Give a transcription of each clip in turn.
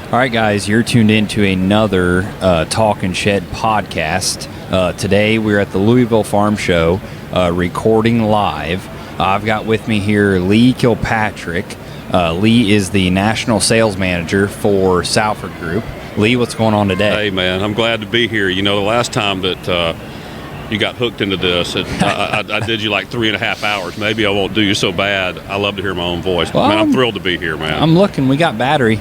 All right, guys, you're tuned into another Talkin' Shed podcast. Today, we're at the Louisville Farm Show, recording live. I've got with me here Lee Kilpatrick. Lee is the National Sales Manager for Salford Group. Lee, what's going on today? Hey, man, I'm glad to be here. You know, the last time that you got hooked into this, I did you like 3.5 hours. Maybe I won't do you so bad. I love to hear my own voice. Well, man, I'm thrilled to be here, man. I'm looking. We got battery.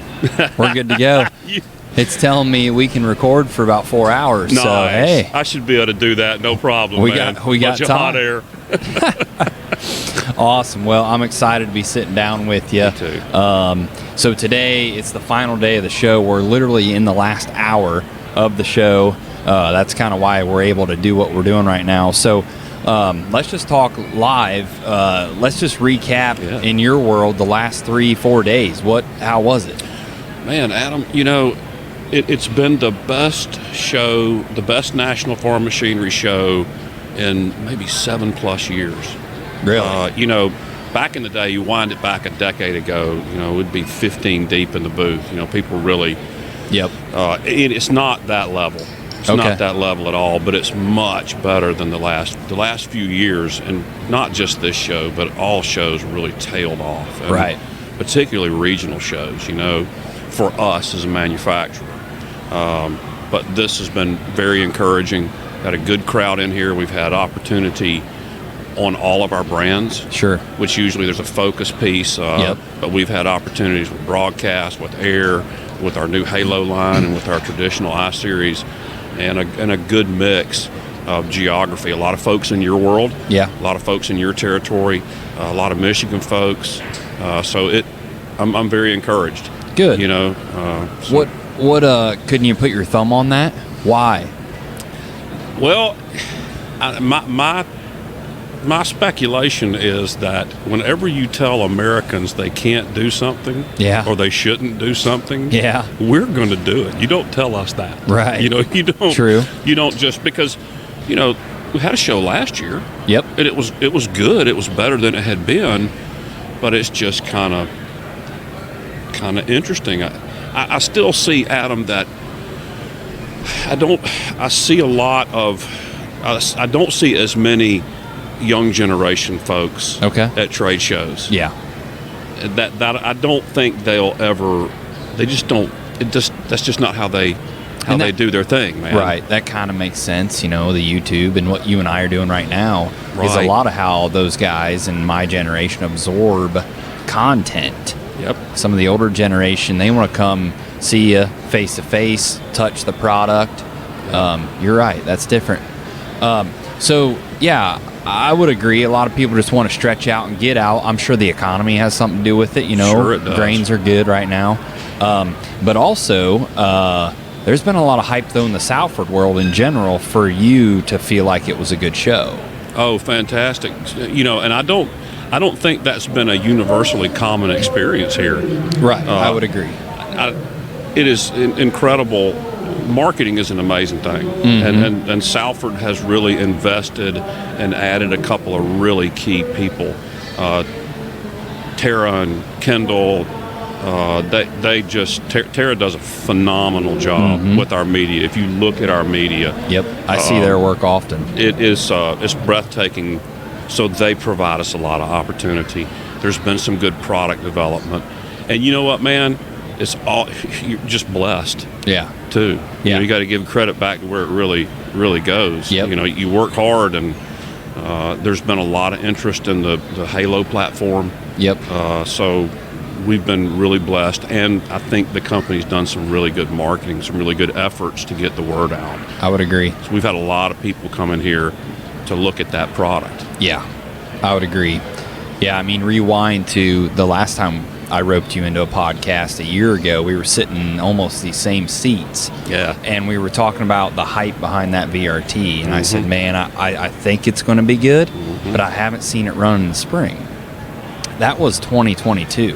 We're good to go. It's telling me we can record for about 4 hours. Nice. So, hey. I should be able to do that. No problem, we man. We got time. Hot air. Awesome. Well, I'm excited to be sitting down with you. Me too. So today, it's the final day of the show. We're literally in the last hour of the show. That's kind of why we're able to do what we're doing right now. So let's just talk live. Let's just recap in your world the last 3-4 days. How was it? Man, Adam, you know, it's been the best show, the best National Farm Machinery show in maybe 7+ years. Really? You know, back in the day, you wind it back a decade ago, you know, it would be 15 deep in the booth. You know, people really... Yep. It's not that level. It's not that level at all, but it's much better than the last few years, and not just this show, but all shows really tailed off. And right. Particularly regional shows, you know, for us as a manufacturer. But this has been very encouraging. Got a good crowd in here. We've had opportunity on all of our brands. Sure. Which usually there's a focus piece. But we've had opportunities with broadcast, with air, with our new Halo line, and with our traditional I-Series. And a good mix of geography. A lot of folks in your world. Yeah. A lot of folks in your territory. A lot of Michigan folks. I'm very encouraged. Good. You know. What couldn't you put your thumb on that? Why? Well, my speculation is that whenever you tell Americans they can't do something, or they shouldn't do something, we're going to do it. You don't tell us that, right? You know, you don't. True. You don't just because, you know, we had a show last year. Yep. And it was good. It was better than it had been, but it's just kind of interesting. I still see, Adam, that I don't see as many young generation folks at trade shows. Yeah. That I don't think they'll ever. They just don't. That's just not how they do their thing, man. Right. That kind of makes sense. You know, the YouTube and what you and I are doing right now is a lot of how those guys in my generation absorb content. Yep. Some of the older generation, they want to come see you face to face, touch the product. You're right. That's different. So yeah, I would agree. A lot of people just want to stretch out and get out. I'm sure the economy has something to do with it. You know, sure it does. Grains are good right now. But also, there's been a lot of hype, though, in the Salford world in general for you to feel like it was a good show. Oh, fantastic. You know, and I don't think that's been a universally common experience here. Right. I would agree. It is incredible. Marketing is an amazing thing, and Salford has really invested and added a couple of really key people. Tara and Kendall, Tara does a phenomenal job with our media. If you look at our media, I see their work often. It's breathtaking. So they provide us a lot of opportunity. There's been some good product development, and you know what, man? You're just blessed. Yeah. Too. You know, you got to give credit back to where it really goes. Yep. You know, you work hard, and there's been a lot of interest in the Halo platform. Yep. So we've been really blessed, and I think the company's done some really good marketing, some really good efforts to get the word out. I would agree. So we've had a lot of people come in here to look at that product. Yeah, I would agree. Yeah, I mean, rewind to the last time I roped you into a podcast a year ago. We were sitting in almost the same seats. Yeah. And we were talking about the hype behind that VRT. And I said, man, I think it's going to be good, but I haven't seen it run in the spring. That was 2022.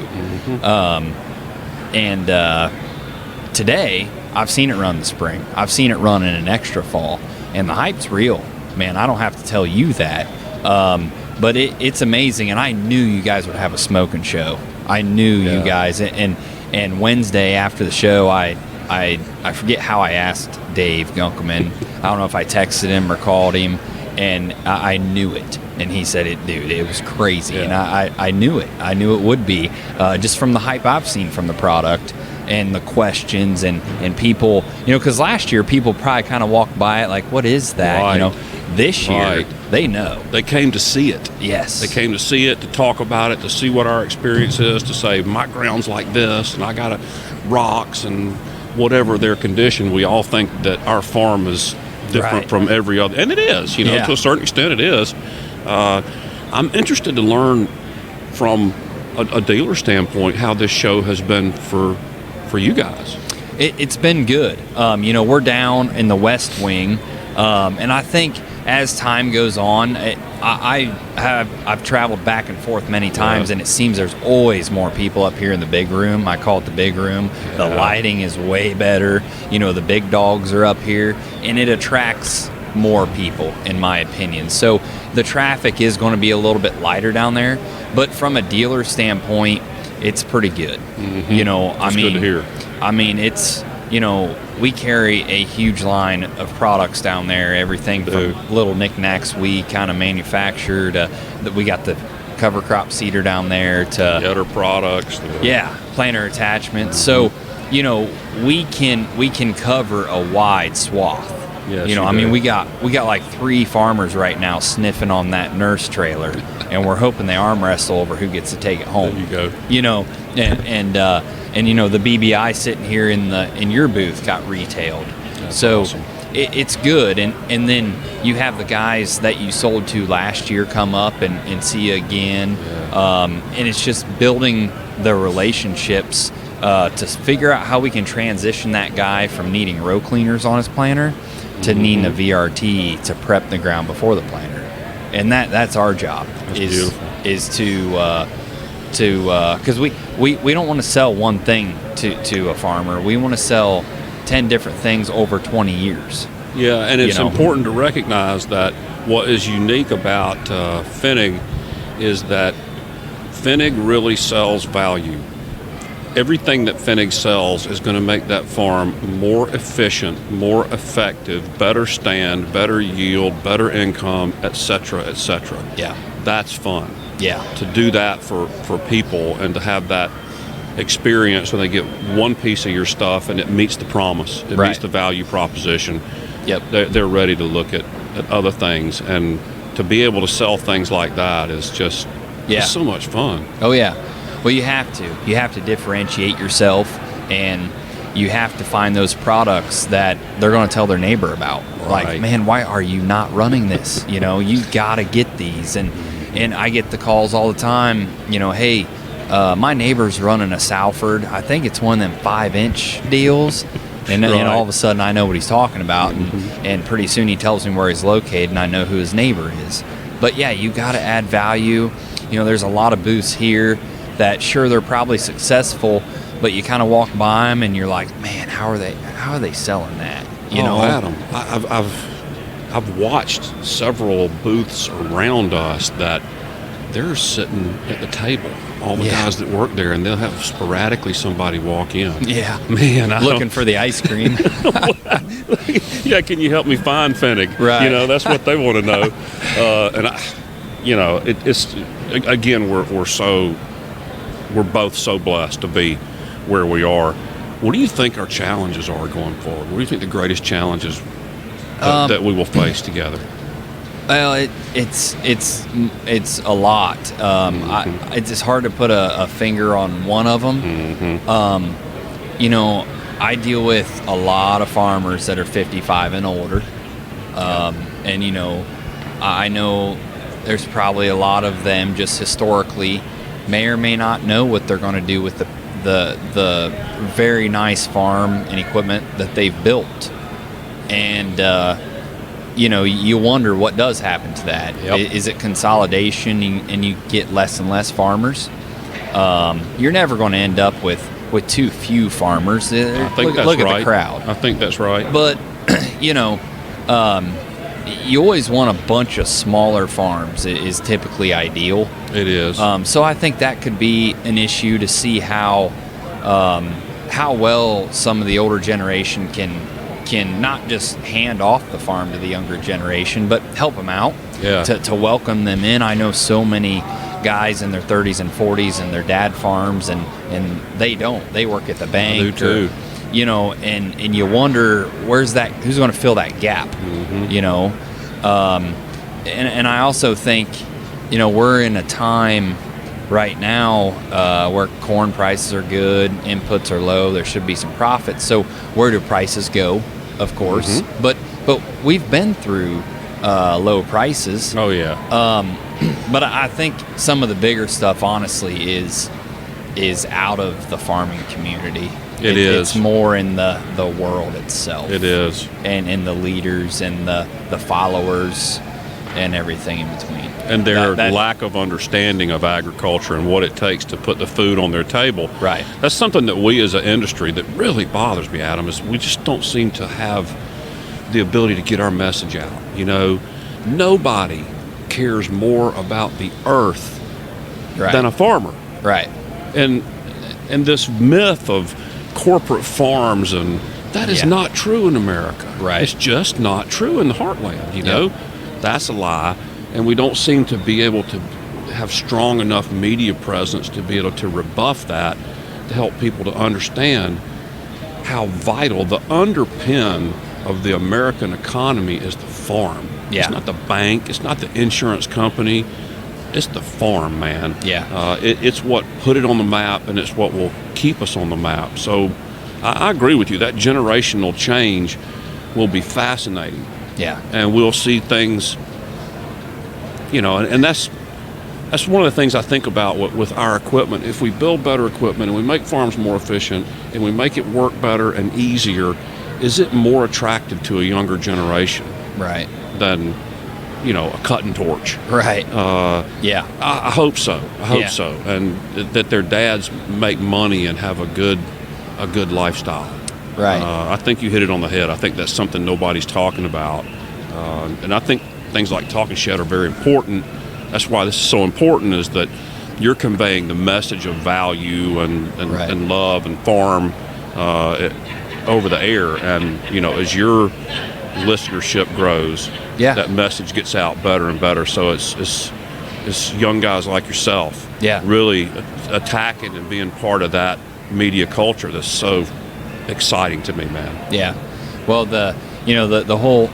Today, I've seen it run in the spring. I've seen it run in an extra fall. And the hype's real. Man, I don't have to tell you that. But it's amazing. And I knew you guys would have a smoking show. I knew you guys. And And Wednesday after the show, I forget how I asked Dave Gunkelman. I don't know if I texted him or called him, and I knew it. And he said, it was crazy. Yeah. And I knew it. I knew it would be, just from the hype I've seen from the product and the questions and people, because last year people probably kind of walked by it like, what is that? Right. This year, Right. they know. They came to see it. Yes. They came to see it, to talk about it, to see what our experience is, to say, my ground's like this, and I got rocks and whatever their condition. We all think that our farm is different Right. from every other. And it is, Yeah. to a certain extent it is. I'm interested to learn from a dealer standpoint how this show has been for you guys. It's been good. We're down in the West Wing, and I think as time goes on, I've traveled back and forth many times, Yeah. and it seems there's always more people up here in the big room. I call it the big room. The lighting is way better. The big dogs are up here, and it attracts more people, in my opinion. So the traffic is going to be a little bit lighter down there, but from a dealer standpoint, it's pretty good. Mm-hmm. That's good to hear. I mean, it's, we carry a huge line of products down there, everything from little knickknacks we kind of manufacture to that we got the cover crop seeder down there to Other products. planter attachments. So, we can cover a wide swath. Yes, we got like 3 farmers right now sniffing on that nurse trailer, and we're hoping they arm wrestle over who gets to take it home. There you go. And the BBI sitting here in your booth got retailed. That's so awesome. it's good. And then you have the guys that you sold to last year come up and see you again. Yeah. And it's just building the relationships to figure out how we can transition that guy from needing row cleaners on his planter to needing a VRT to prep the ground before the planter. And that's our job. Is to because we don't want to sell one thing to a farmer. We want to sell 10 different things over 20 years. Yeah, and it's important to recognize that what is unique about Pfennig is that Pfennig really sells value. Everything that Pfennig sells is going to make that farm more efficient, more effective, better stand, better yield, better income, etc., etc. Yeah. That's fun. Yeah. To do that for people and to have that experience when they get one piece of your stuff and it meets the promise, it meets the value proposition. Yep. They're ready to look at other things, and to be able to sell things like that is just it's so much fun. Oh yeah. Well, you have to differentiate yourself, and you have to find those products that they're going to tell their neighbor about. Right. Like, man, why are you not running this? You got to get these. And I get the calls all the time, hey, my neighbor's running a Salford. I think it's one of them 5-inch deals. And then all of a sudden I know what he's talking about. And pretty soon he tells me where he's located, and I know who his neighbor is. But yeah, you got to add value. There's a lot of booths here that sure they're probably successful, but you kind of walk by them and you're like, man, how are they selling that? Adam, I've watched several booths around us that they're sitting at the table, all the guys that work there, and they'll have sporadically somebody walk in. Yeah, man, looking for the ice cream. Yeah, can you help me find Pfennig? Right. That's what they want to know. It's again, we're both so blessed to be where we are. What do you think our challenges are going forward? What do you think the greatest challenges that we will face together? Well, it's a lot. It's hard to put a finger on one of them. I deal with a lot of farmers that are 55 and older, and I know there's probably a lot of them just historically may or may not know what they're going to do with the very nice farm and equipment that they've built, and you wonder what does happen to that. Yep. Is it consolidation and you get less and less farmers? You're never going to end up with too few farmers. I think that's look right. At the crowd. I think that's right. But you always want a bunch of smaller farms is typically ideal. It is. So I think that could be an issue to see how how well some of the older generation can not just hand off the farm to the younger generation, but help them out, to welcome them in. I know so many guys in their 30s and 40s and their dad farms, and they don't. They work at the bank. I do too. You know, and you wonder who's going to fill that gap, you know. And I also think, you know, we're in a time right now where corn prices are good, inputs are low, there should be some profits. So where do prices go? Of course, but we've been through low prices. Oh yeah. But I think some of the bigger stuff, honestly, is out of the farming community. It's more in the world itself. It is. And in the leaders and the followers and everything in between. And their lack of understanding of agriculture and what it takes to put the food on their table. Right. That's something that we as an industry that really bothers me, Adam, is we just don't seem to have the ability to get our message out. You know, nobody cares more about the earth than a farmer. Right. And this myth of corporate farms, and that is not true in America. Right. It's just not true in the heartland, you know. That's a lie, and we don't seem to be able to have strong enough media presence to be able to rebuff that, to help people to understand how vital the underpin of the American economy is the farm. Yeah. It's not the bank, it's not the insurance company, it's the farm, man. Yeah. It's what put it on the map, and it's what will keep us on the map. So I agree with you. That generational change will be fascinating. Yeah. And we'll see things, you know, and that's one of the things I think about with our equipment. If we build better equipment and we make farms more efficient and we make it work better and easier, is it more attractive to a younger generation? Right. Than, you know, a cutting torch. Right. Yeah. I hope so. I hope so. And that their dads make money and have a good lifestyle. Right. I think you hit it on the head. I think that's something nobody's talking about. And I think things like Talking Shed are very important. That's why this is so important, is that you're conveying the message of value and love and farm over the air. And, you know, as your listenership grows, that message gets out better and better. So it's young guys like yourself really attacking and being part of that media culture that's so exciting to me, man. Yeah. Well, the whole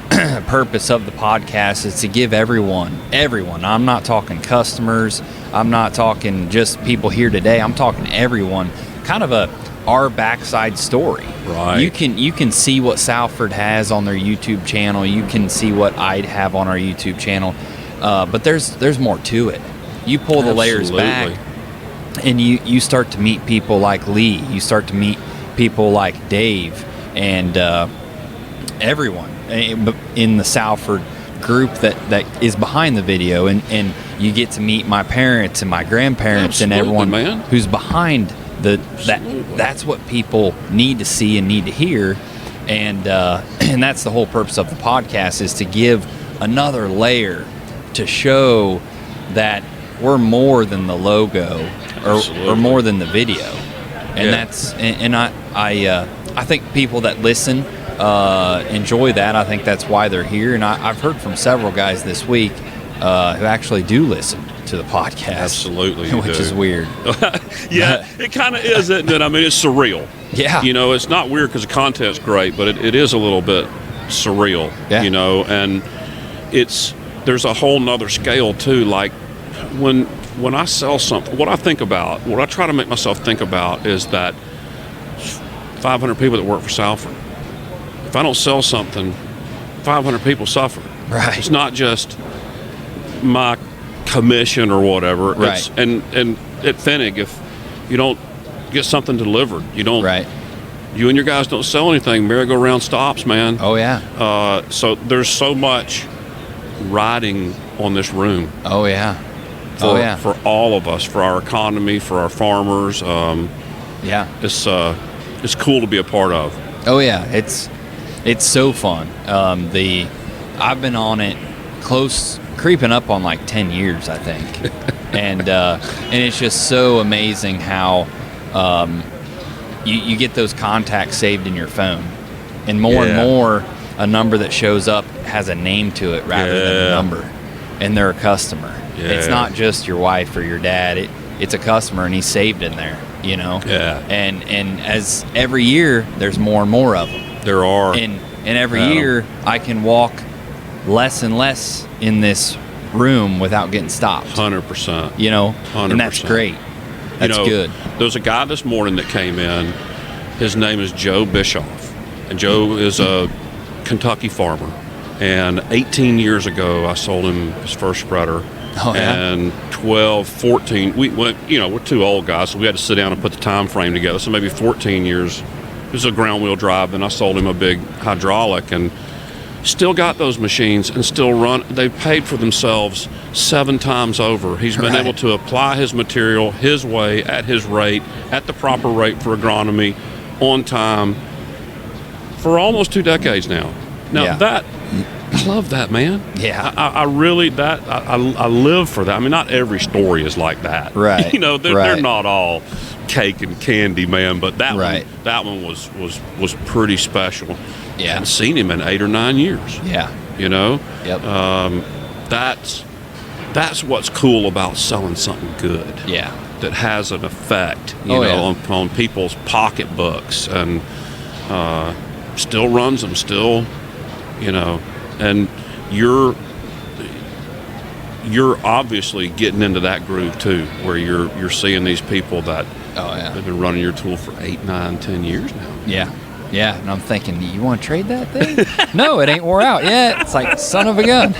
purpose of the podcast is to give everyone, I'm not talking customers, I'm not talking just people here today, I'm talking everyone, kind of our backside story. Right. You can see what Salford has on their YouTube channel, you can see what I'd have on our YouTube channel, but there's more to it. You pull the layers back and you start to meet people like Lee, you start to meet people like Dave, and everyone in the Salford Group that is behind the video, and you get to meet my parents and my grandparents and everyone who's behind that's what people need to see and need to hear, and that's the whole purpose of the podcast, is to give another layer to show that we're more than the logo or more than the video, and that's I think people that listen enjoy that. I think that's why they're here, and I've heard from several guys this week who actually do listen to the podcast. Absolutely, which is weird. Yeah, it kind of is, isn't it? I mean, it's surreal. Yeah. You know, it's not weird because the content's great, but it is a little bit surreal. Yeah. You know, and there's a whole nother scale too. Like when I sell something, what I try to make myself think about is that 500 people that work for Salford. If I don't sell something, 500 people suffer. Right. It's not just my commission or whatever. Right. And at Finnig, if you don't get something delivered, you don't. Right. You and your guys don't sell anything. Merry-go-round stops, man. Oh yeah. So there's so much riding on this room. Oh yeah. For all of us, for our economy, for our farmers. It's cool to be a part of. Oh yeah, it's so fun. I've been on it creeping up on like 10 years, I think, and it's just so amazing how you get those contacts saved in your phone, and more Yeah. and more, a number that shows up has a name to it rather than a number, and they're a customer. Yeah. It's not just your wife or your dad. It's a customer, and he's saved in there. You know. Yeah. And as every year, there's more and more of them. There are. And every Adam. year, I can walk less and less in this room without getting stopped. 100%. You know, 100%. and that's great. That's good. There was a guy this morning that came in. His name is Joe Bischoff. And Joe is a Kentucky farmer. And 18 years ago, I sold him his first spreader. Oh, yeah? And 12, 14, we're two old guys, so we had to sit down and put the time frame together. So maybe 14 years. It was a ground wheel drive. Then I sold him a big hydraulic, and still got those machines and still run. They paid for themselves 7 times over. He's been able to apply his material his way, at his rate, at the proper rate for agronomy, on time, for almost 2 decades now. Now I love that, man. Yeah. I really, I live for that. I mean, not every story is like that. Right. You know, they're not all cake and candy, man, but that one was pretty special. Yeah. I haven't seen him in 8 or 9 years. Yeah. You know? Yep. That's what's cool about selling something good. Yeah. That has an effect, on people's pocketbooks, and still runs them, still, and you're obviously getting into that groove too, where you're seeing these people that have been running your tool for 8, 9, 10 years now. Yeah. Yeah, and I'm thinking, you want to trade that thing? No, it ain't wore out yet. It's like, son of a gun.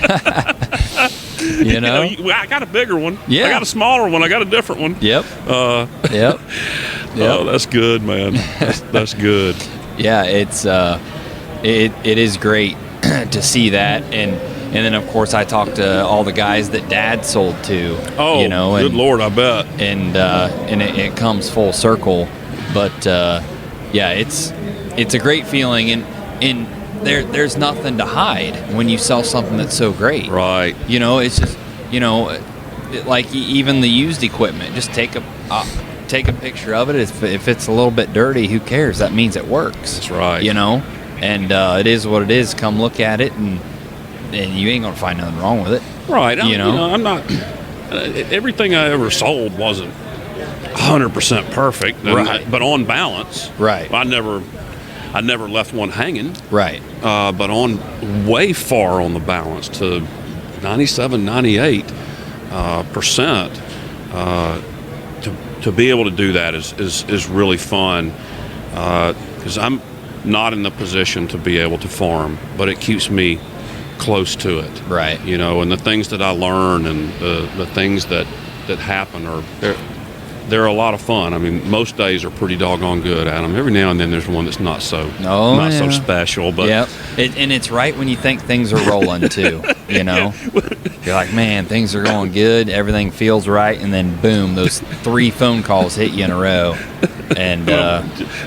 You know? I got a bigger one. Yeah. I got a smaller one. I got a different one. Yep. Yep. Oh, that's good, man. That's good. Yeah, it's it is great to see that, and then of course I talked to all the guys that Dad sold to. Oh, good Lord, I bet. And it comes full circle, but yeah, it's a great feeling, and there's nothing to hide when you sell something that's so great. Right. It's just like even the used equipment. Just take a picture of it. If it's a little bit dirty, who cares? That means it works. That's right. And it is what it is. Come look at it, and you ain't gonna find nothing wrong with it. Right. I'm not. Everything I ever sold wasn't 100% perfect. Right. But on balance. Right. I never left one hanging. Right. But on way far on the balance to 97, 98 percent. To be able to do that is really fun, because I'm not in the position to be able to farm, but it keeps me close to it. Right. And the things that I learn and the things that happen they're a lot of fun. I mean, most days are pretty doggone good, Adam. Every now and then there's one that's not so so special. But yep. And it's right when you think things are rolling too. You're like, man, things are going good. Everything feels right, and then boom, those 3 phone calls hit you in a row. And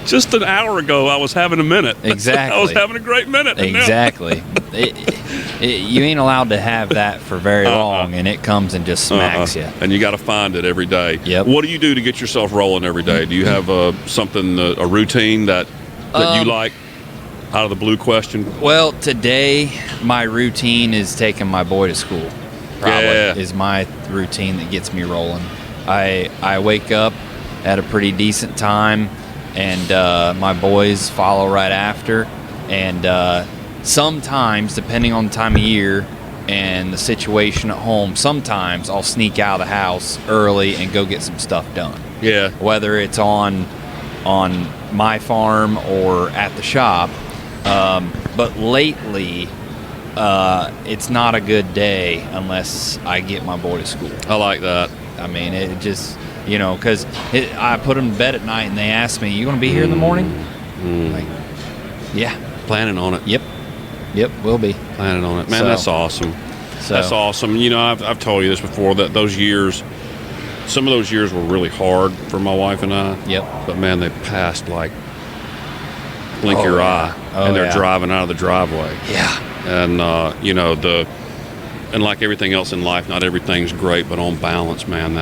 just an hour ago, I was having a minute. Exactly. I was having a great minute. Exactly. You ain't allowed to have that for very long, and it comes and just smacks you. And you got to find it every day. Yep. What do you do to get yourself rolling every day? Do you have a routine that you like? Out of the blue question. Well, today my routine is taking my boy to school. Probably is my routine that gets me rolling. I wake up at a pretty decent time, and my boys follow right after. And sometimes, depending on the time of year and the situation at home, sometimes I'll sneak out of the house early and go get some stuff done. Yeah. Whether it's on my farm or at the shop. But lately, it's not a good day unless I get my boy to school. I like that. I mean, it just, because I put them to bed at night and they ask me, you going to be here in the morning? Like, yeah. Planning on it. Yep, we'll be. Planning on it. Man, that's awesome. That's awesome. I've told you this before, that some of those years were really hard for my wife and I. Yep. But, man, they passed like blink your eye, and they're driving out of the driveway. Yeah. And and like everything else in life, not everything's great, but on balance, man,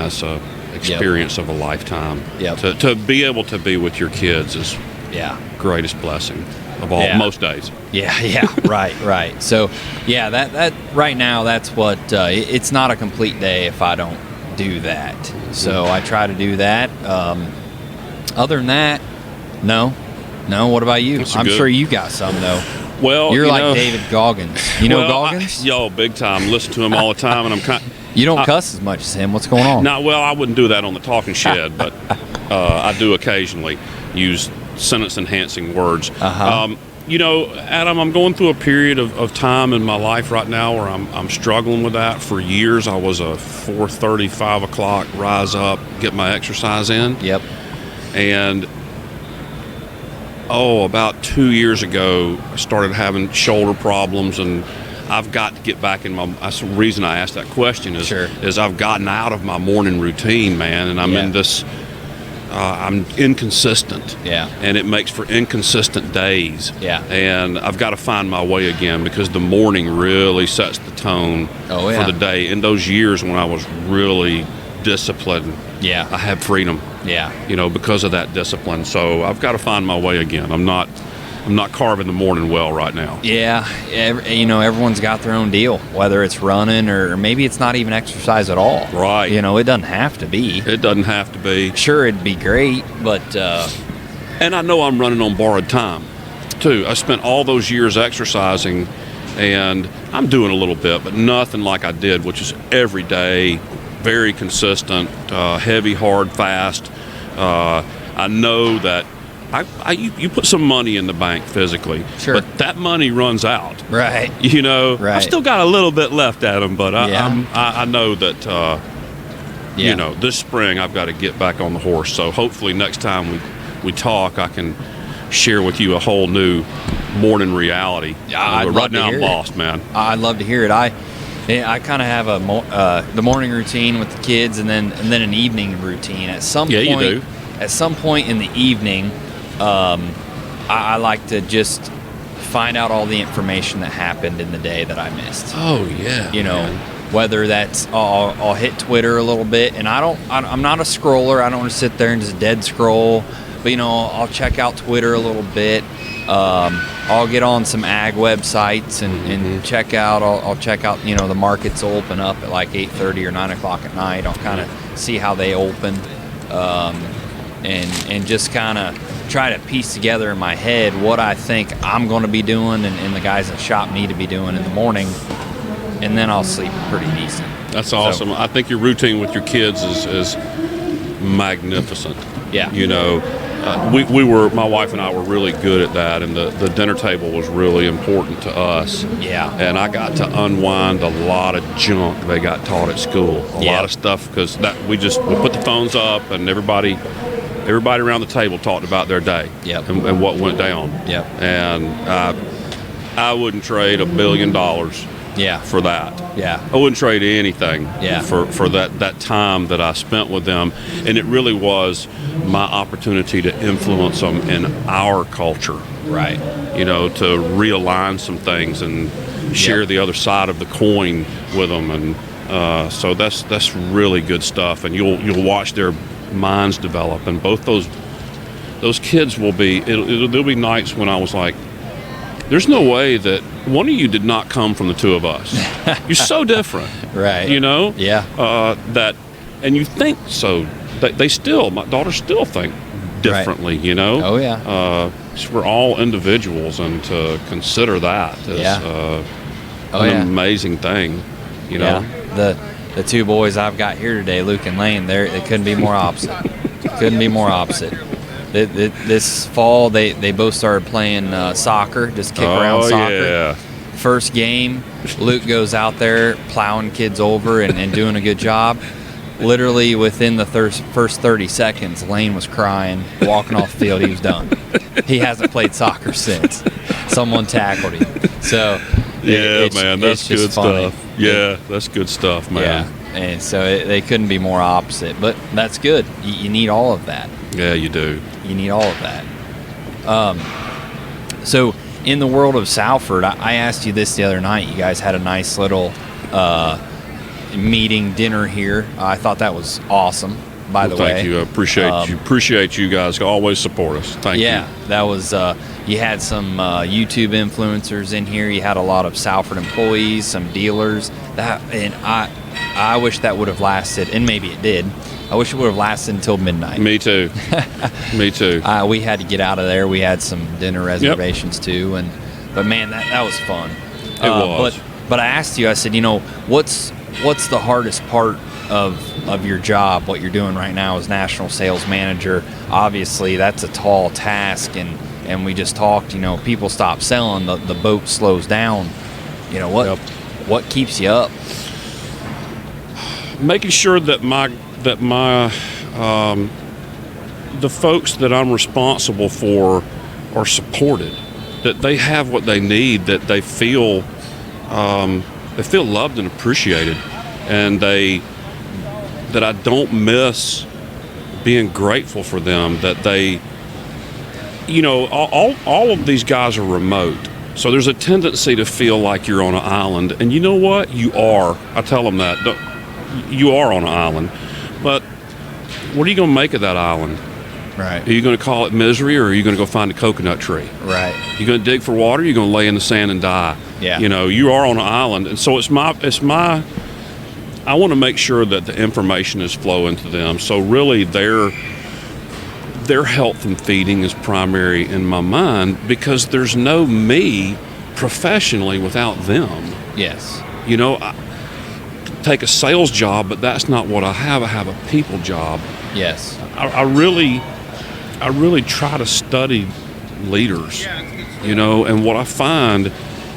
experience of a lifetime. Yep. To be able to be with your kids is greatest blessing of all, most days. Yeah, right. So, that right now, that's what, it's not a complete day if I don't do that. So I try to do that. Other than that, no. What about you? I'm sure you got some, though. Well, you're like David Goggins. You know Goggins? Big time. Listen to him all the time, and I'm kind. You don't cuss as much as him. What's going on? No, well, I wouldn't do that on the Talking Shed, but I do occasionally use sentence-enhancing words. Adam, I'm going through a period of time in my life right now where I'm struggling with that. For years, I was a 4:30, 5 o'clock, rise up, get my exercise in. Yep. And about 2 years ago, I started having shoulder problems, and I've got to get back in my. That's the reason I asked that question. Is I've gotten out of my morning routine, man, and I'm in this. I'm inconsistent. Yeah. And it makes for inconsistent days. Yeah. And I've got to find my way again, because the morning really sets the tone for the day. In those years when I was really disciplined, I had freedom. Yeah. Because of that discipline. So I've got to find my way again. I'm not carving the morning well right now. Yeah, everyone's got their own deal, whether it's running or maybe it's not even exercise at all. Right. It doesn't have to be. It doesn't have to be. Sure, it'd be great, but... And I know I'm running on borrowed time, too. I spent all those years exercising, and I'm doing a little bit, but nothing like I did, which is every day, very consistent, heavy, hard, fast. I know that you put some money in the bank physically, but that money runs out. Right. Right. I still got a little bit left at them, but I know that, this spring I've got to get back on the horse. So hopefully next time we talk, I can share with you a whole new morning reality. Yeah, right now I'm lost, man. I'd love to hear it. I kind of have the morning routine with the kids, and then an evening routine. At some point, you do. At some point in the evening, I like to just find out all the information that happened in the day that I missed. Oh yeah. Whether that's I'll hit Twitter a little bit, and I'm not a scroller. I don't want to sit there and just dead scroll, but I'll check out Twitter a little bit. I'll get on some ag websites and check out. I'll check out. The markets will open up at like 8:30 or 9 o'clock at night. I'll kind of see how they open, and just kind of try to piece together in my head what I think I'm going to be doing and the guys at the shop need to be doing in the morning, and then I'll sleep pretty decent. That's awesome. I think your routine with your kids is magnificent. Yeah. My wife and I were really good at that, and the dinner table was really important to us. Yeah. And I got to unwind a lot of junk they got taught at school. A lot of stuff, because we put the phones up, and everybody around the table talked about their day and what went down. Yep. And I wouldn't trade $1 billion for that. Yeah. I wouldn't trade anything for that time that I spent with them. And it really was my opportunity to influence them in our culture. Right. To realign some things and share the other side of the coin with them. And so that's really good stuff. And you'll watch their minds develop, and both those kids will be. There'll be nights when I was like, "There's no way that one of you did not come from the two of us. You're so different, right? Yeah. And you think so. My daughters still think differently. Right. Oh yeah. So we're all individuals, and to consider that is an amazing thing. The two boys I've got here today, Luke and Lane, they couldn't be more opposite. This fall, they both started playing soccer, just kick around soccer. Yeah. First game, Luke goes out there plowing kids over and doing a good job. Literally within the first 30 seconds, Lane was crying, walking off the field. He was done. He hasn't played soccer since. Someone tackled him. So man, that's good stuff. Yeah, that's good stuff, man. Yeah, and so they couldn't be more opposite. But that's good. You need all of that. Yeah, you do. You need all of that. So in the world of Salford, I asked you this the other night. You guys had a nice little meeting dinner here. I thought that was awesome. by the way. Thank you. I appreciate you guys. Always support us. Thank you. Yeah, that was. You had some YouTube influencers in here. You had a lot of Salford employees, some dealers. I wish that would have lasted, and maybe it did. I wish it would have lasted until midnight. Me too. Me too. We had to get out of there. We had some dinner reservations too, but man, that was fun. It was. But I asked you. I said, what's the hardest part of your job? What you're doing right now as national sales manager? Obviously, that's a tall task, and we just talked. People stop selling. The boat slows down. What keeps you up? Making sure that my the folks that I'm responsible for are supported, that they have what they need, that they feel loved and appreciated, and that I don't miss being grateful for them, that they, all of these guys are remote. So there's a tendency to feel like you're on an island, and you know what? You are. I tell them that. You are on an island. But what are you going to make of that island? Right. Are you going to call it misery, or are you going to go find a coconut tree? Right. You're going to dig for water, or you're going to lay in the sand and die. Yeah. You are on an island. And so it's my I want to make sure that the information is flowing to them. So really their health and feeding is primary in my mind, because there's no me professionally without them. Yes. I take a sales job, but that's not what I have. I have a people job. Yes. I really try to study leaders, and what I find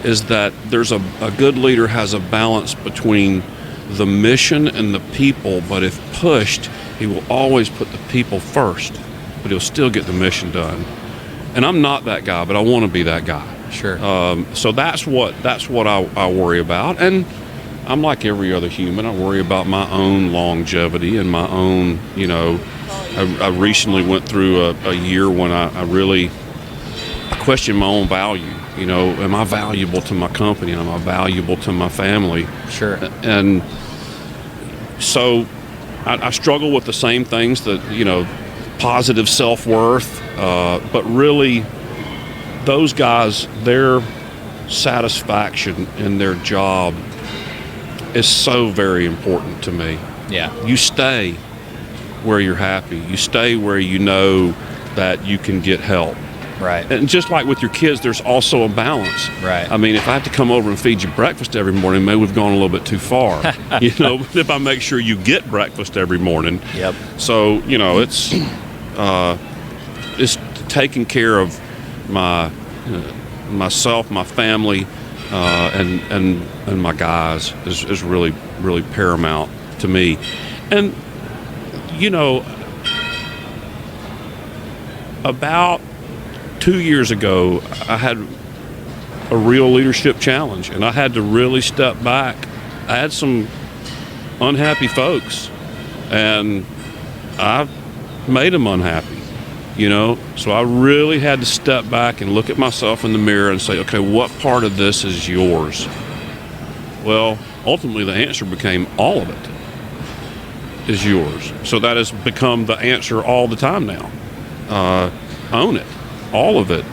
is that there's a good leader has a balance between the mission and the people, but if pushed, he will always put the people first, but he'll still get the mission done. And I'm not that guy, but I want to be that guy. Sure. So that's what I worry about. And I'm like every other human. I worry about my own longevity and my own, I recently went through a year when I really questioned my own value. Am I valuable to my company? Am I valuable to my family? Sure. And so I struggle with the same things that, positive self-worth, but really those guys, their satisfaction in their job is so very important to me. Yeah. You stay where you're happy. You stay where you know that you can get help. Right. And just like with your kids, there's also a balance. Right. I mean, if I have to come over and feed you breakfast every morning, maybe we've gone a little bit too far. But if I make sure you get breakfast every morning. Yep. So, it's taking care of myself, my family, and my guys is really, really paramount to me. And, about 2 years ago, I had a real leadership challenge, and I had to really step back. I had some unhappy folks, and I made them unhappy, So I really had to step back and look at myself in the mirror and say, okay, what part of this is yours? Well, ultimately the answer became all of it is yours. So that has become the answer all the time now. Own it. All of it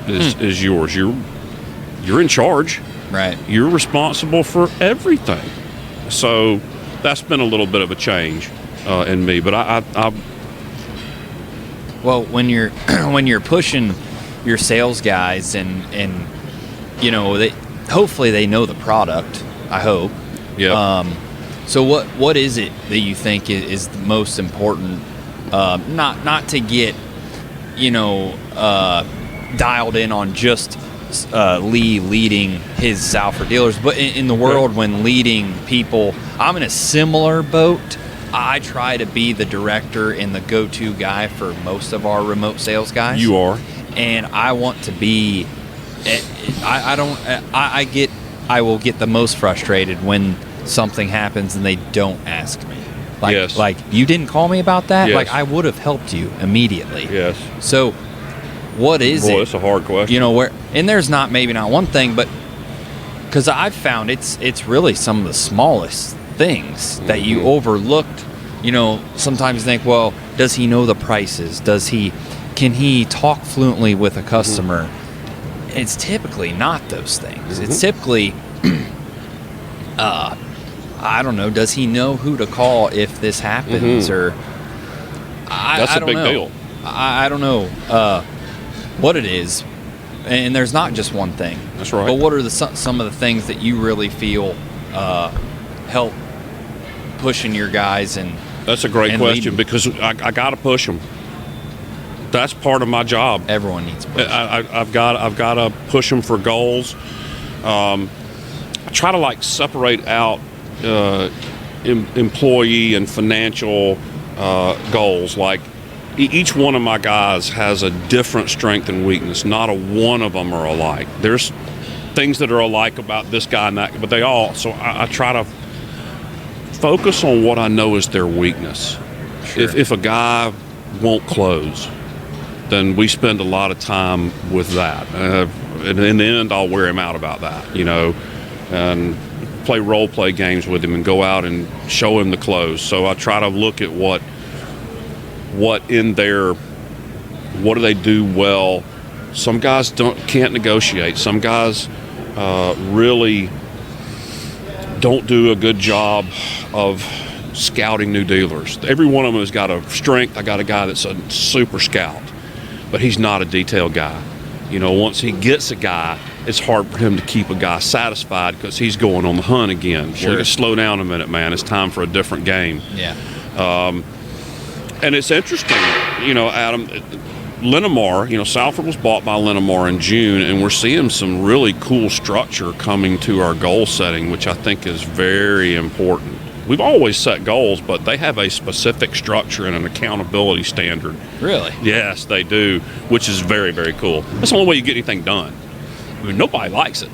is yours. You're in charge. Right. You're responsible for everything. So that's been a little bit of a change in me. But I well, when you're pushing your sales guys and they hopefully they know the product. I hope. Yeah. So what is it that you think is the most important? Not to get dialed in on just Lee leading his Salford dealers, but in the world when leading people, I'm in a similar boat. I try to be the director and the go-to guy for most of our remote sales guys. You are. And I want to be. I will get the most frustrated when something happens and they don't ask me. Like you didn't call me about that? Yes. Like I would have helped you immediately. Yes. So what is it? Boy, it's a hard question. And there's maybe not one thing, but because I've found it's really some of the smallest things that you overlooked sometimes think, well, does he know the prices? Can he talk fluently with a customer? Mm-hmm. It's typically not those things. Mm-hmm. It's typically, I don't know, does he know who to call if this happens? Or that's a big deal. I don't know what it is. And there's not just one thing. That's right. But what are some of the things that you really feel help pushing your guys? And that's a great question, because I got to push them. That's part of my job. Everyone needs push. I've got to push them for goals. I try to separate out employee and financial goals. Like, each one of my guys has a different strength and weakness. Not a one of them are alike. There's things that are alike about this guy and that, but they all. So I try to focus on what I know is their weakness. Sure. If a guy won't close, then we spend a lot of time with that. And in the end, I'll wear him out about that, and play role play games with him and go out and show him the close. So I try to look at what do they do well. Some guys can't negotiate. Some guys really don't do a good job of scouting new dealers. Every one of them has got a strength. I got a guy that's a super scout, but he's not a detail guy. Once he gets a guy, it's hard for him to keep a guy satisfied, because he's going on the hunt again. Sure. Well, slow down a minute, man. It's time for a different game. Yeah. And it's interesting, Adam, Linamar, Salford was bought by Linamar in June, and we're seeing some really cool structure coming to our goal setting, which I think is very important. We've always set goals, but they have a specific structure and an accountability standard. Really? Yes, they do, which is very, very cool. That's the only way you get anything done. I mean, nobody likes it,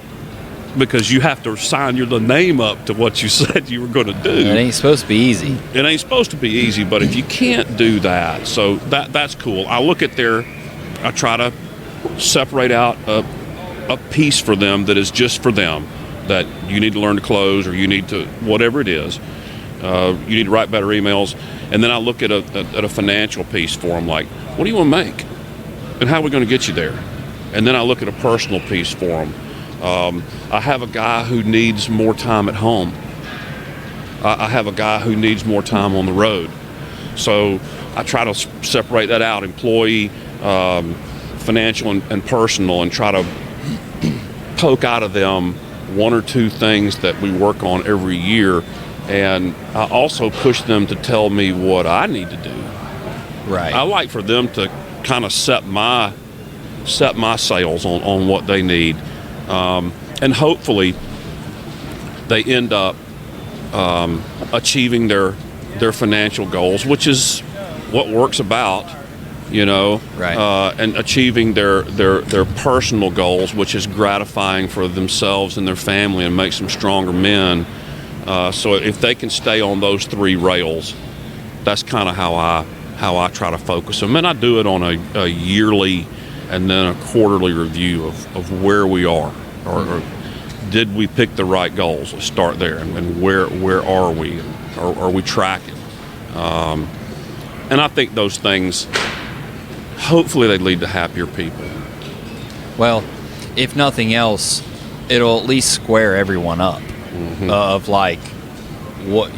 because you have to sign the name up to what you said you were going to do. It ain't supposed to be easy. It ain't supposed to be easy, but if you can't do that, so that's cool. I look at I try to separate out a piece for them that is just for them, that you need to learn to close, or you need to, whatever it is, you need to write better emails. And then I look at a financial piece for them, like, what do you want to make? And how are we going to get you there? And then I look at a personal piece for them. I have a guy who needs more time at home. I have a guy who needs more time on the road. So I try to separate that out, employee, financial and personal, and try to poke out of them one or two things that we work on every year. And I also push them to tell me what I need to do. Right. I like for them to kind of set my sails on what they need. And hopefully they end up achieving their financial goals, which is what work's about, right. And achieving their personal goals, which is gratifying for themselves and their family and makes them stronger men. So if they can stay on those three rails, that's kind of how I try to focus them. And I do it on a yearly and then a quarterly review of where we are, or did we pick the right goals? Let's start there, and where are we? Are we tracking? And I think those things, hopefully, they lead to happier people. Well, if nothing else, it'll at least square everyone up. Mm-hmm. Of what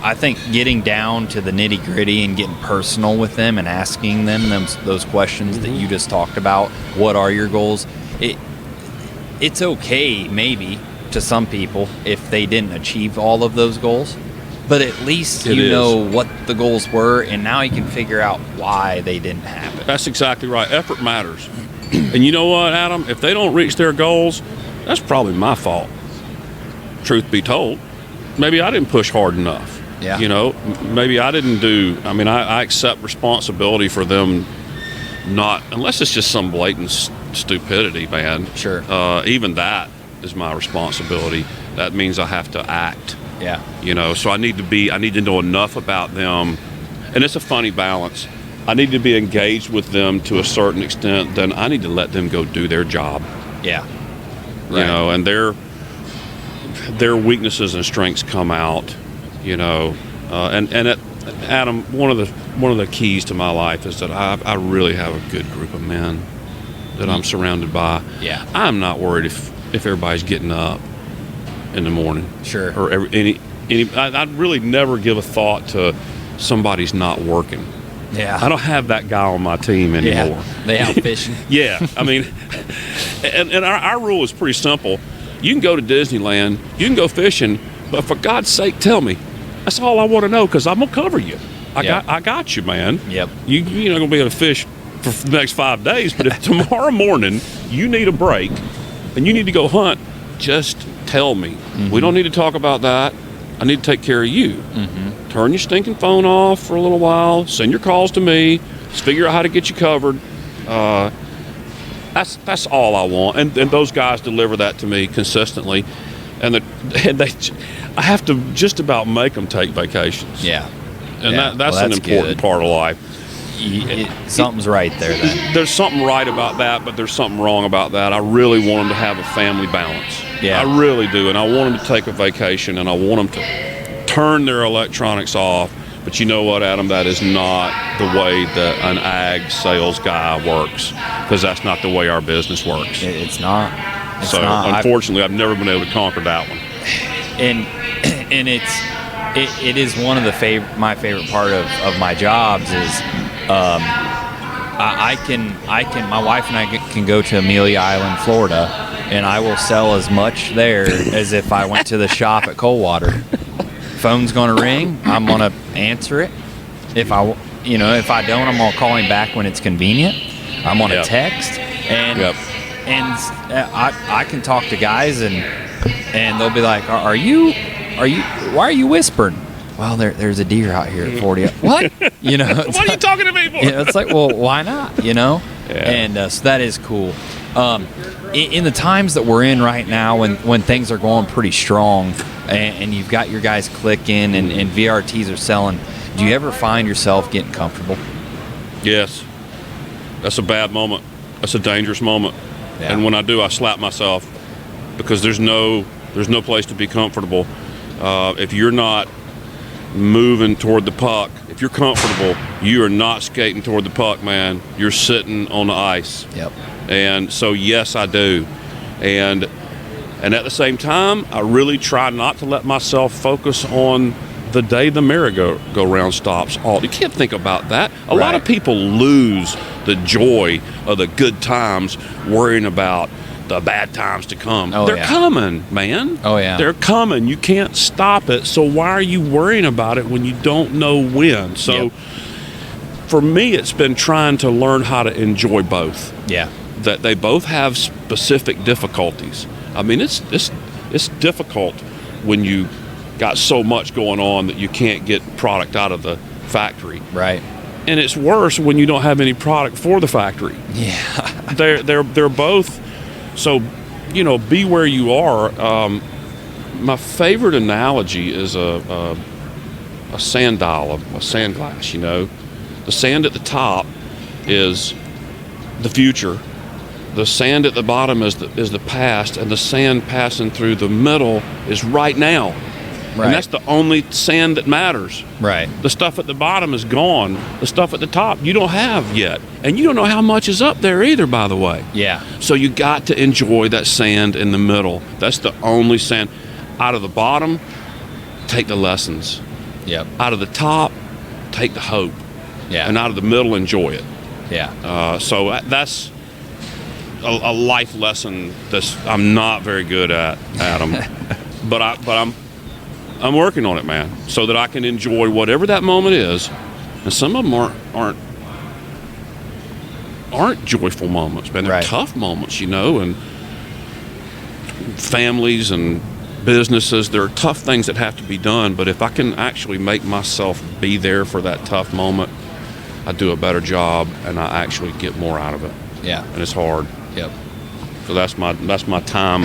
I think getting down to the nitty gritty and getting personal with them and asking them those questions mm-hmm. that you just talked about. What are your goals? It's okay maybe to some people if they didn't achieve all of those goals, but at least you know what the goals were, and now you can figure out why they didn't happen. That's exactly right. Effort matters. And you know what, Adam? If they don't reach their goals, that's probably my fault. Truth be told, maybe I didn't push hard enough. Yeah. Maybe I didn't do. I mean, I accept responsibility for them not, unless it's just some blatant stupidity, man. Sure. Even that is my responsibility. That means I have to act. Yeah. So I need to know enough about them, and it's a funny balance. I need to be engaged with them to a certain extent. Then I need to let them go do their job. Yeah. Right. And their weaknesses and strengths come out, and Adam, one of the keys to my life is that I really have a good group of men that I'm surrounded by. Yeah. I'm not worried if everybody's getting up in the morning. Sure. Or I really never give a thought to somebody's not working. Yeah. I don't have that guy on my team anymore. Yeah. They out fishing. Yeah. I mean, and our rule is pretty simple. You can go to Disneyland, you can go fishing, but for God's sake, tell me. That's all I want to know, because I'm gonna cover you. I got you, man. Yep. You're not gonna be able to fish for the next 5 days, but if tomorrow morning you need a break and you need to go hunt, just tell me. Mm-hmm. We don't need to talk about that. I need to take care of you. Mm-hmm. Turn your stinking phone off for a little while. Send your calls to me. Let's figure out how to get you covered. That's all I want, and those guys deliver that to me consistently, and I have to just about make them take vacations. Yeah, and that's an important part of life. Something's right there then. There's something right about that, but there's something wrong about that. I really want them to have a family balance. Yeah, I really do, and I want them to take a vacation, and I want them to turn their electronics off. But you know what, Adam? That is not the way that an ag sales guy works, because that's not the way our business works. It's not. Unfortunately, I've never been able to conquer that one. And it is one of the my favorite part of my jobs is I can my wife and I can go to Amelia Island, Florida, and I will sell as much there as if I went to the shop at Coldwater. Phone's gonna ring, I'm gonna answer it. If I don't, I'm gonna call him back when it's convenient. I'm gonna text, and I can talk to guys and they'll be like, "Are you? Why are you whispering?" Well, there's a deer out here at 40. What? What are you talking to me for? It's like, well, why not? And so that is cool. In the times that we're in right now, when things are going pretty strong, and you've got your guys clicking and VRTs are selling, do you ever find yourself getting comfortable? Yes. That's a bad moment. That's a dangerous moment. Yeah. And when I do, I slap myself, because there's no place to be comfortable. If you're not moving toward the puck, if you're comfortable, you are not skating toward the puck, man. You're sitting on the ice. Yep. And so, yes, I do. And at the same time, I really try not to let myself focus on the day the merry-go-round stops. You can't think about that. A lot of people lose the joy of the good times worrying about the bad times to come. They're coming, man. Oh, yeah. They're coming. You can't stop it. So why are you worrying about it when you don't know when? So for me, it's been trying to learn how to enjoy both. Yeah. That they both have specific difficulties. I mean, it's difficult when you got so much going on that you can't get product out of the factory. Right. And it's worse when you don't have any product for the factory. Yeah. They're both. So, be where you are. My favorite analogy is a sand dial, a sand glass. The sand at the top is the future. The sand at the bottom is the past, and the sand passing through the middle is right now. Right. And that's the only sand that matters. Right. The stuff at the bottom is gone. The stuff at the top you don't have yet. And you don't know how much is up there either, by the way. Yeah. So you got to enjoy that sand in the middle. That's the only sand. Out of the bottom, take the lessons. Yep. Out of the top, take the hope. Yeah. And out of the middle, enjoy it. Yeah. So that's a life lesson that I'm not very good at, Adam. but I'm working on it, man, so that I can enjoy whatever that moment is. And some of them aren't joyful moments, man. They're tough moments, and families and businesses, there are tough things that have to be done. But if I can actually make myself be there for that tough moment, I do a better job, and I actually get more out of it. Yeah. And it's hard. Yep. So that's my time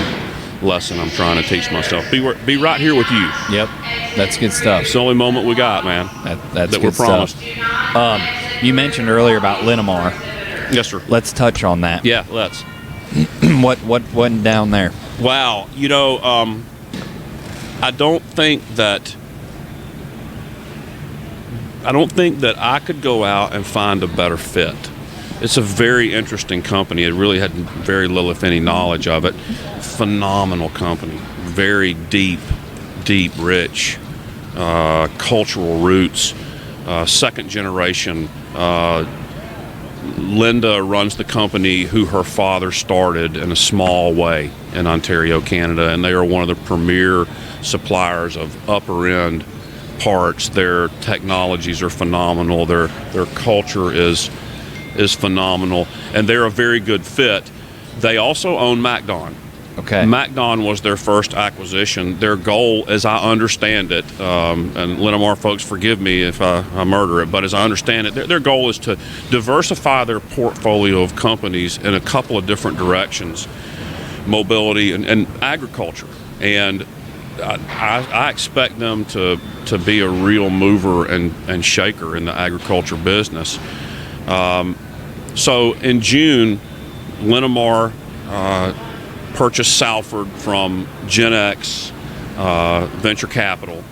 lesson I'm trying to teach myself. Be right here with you. Yep. That's good stuff. It's the only moment we got, man. That's that good we're promised. Stuff. You mentioned earlier about Linamar. Yes, sir. Let's touch on that. Yeah, let's. What went down there? Wow. I don't think that I don't think that I could go out and find a better fit. It's a very interesting company. It really had very little, if any, knowledge of it. Phenomenal company. Very deep, rich cultural roots. Second generation. Linda runs the company who her father started in a small way in Ontario, Canada, and they are one of the premier suppliers of upper-end parts. Their technologies are phenomenal. Their culture is phenomenal, and they're a very good fit. They also own MacDon. Okay. MacDon was their first acquisition. Their goal, as I understand it, and Linamar folks, forgive me if I murder it, but as I understand it, their goal is to diversify their portfolio of companies in a couple of different directions, mobility and agriculture. And I expect them to be a real mover and shaker in the agriculture business. So in June, Linamar purchased Salford from Gen X Venture Capital,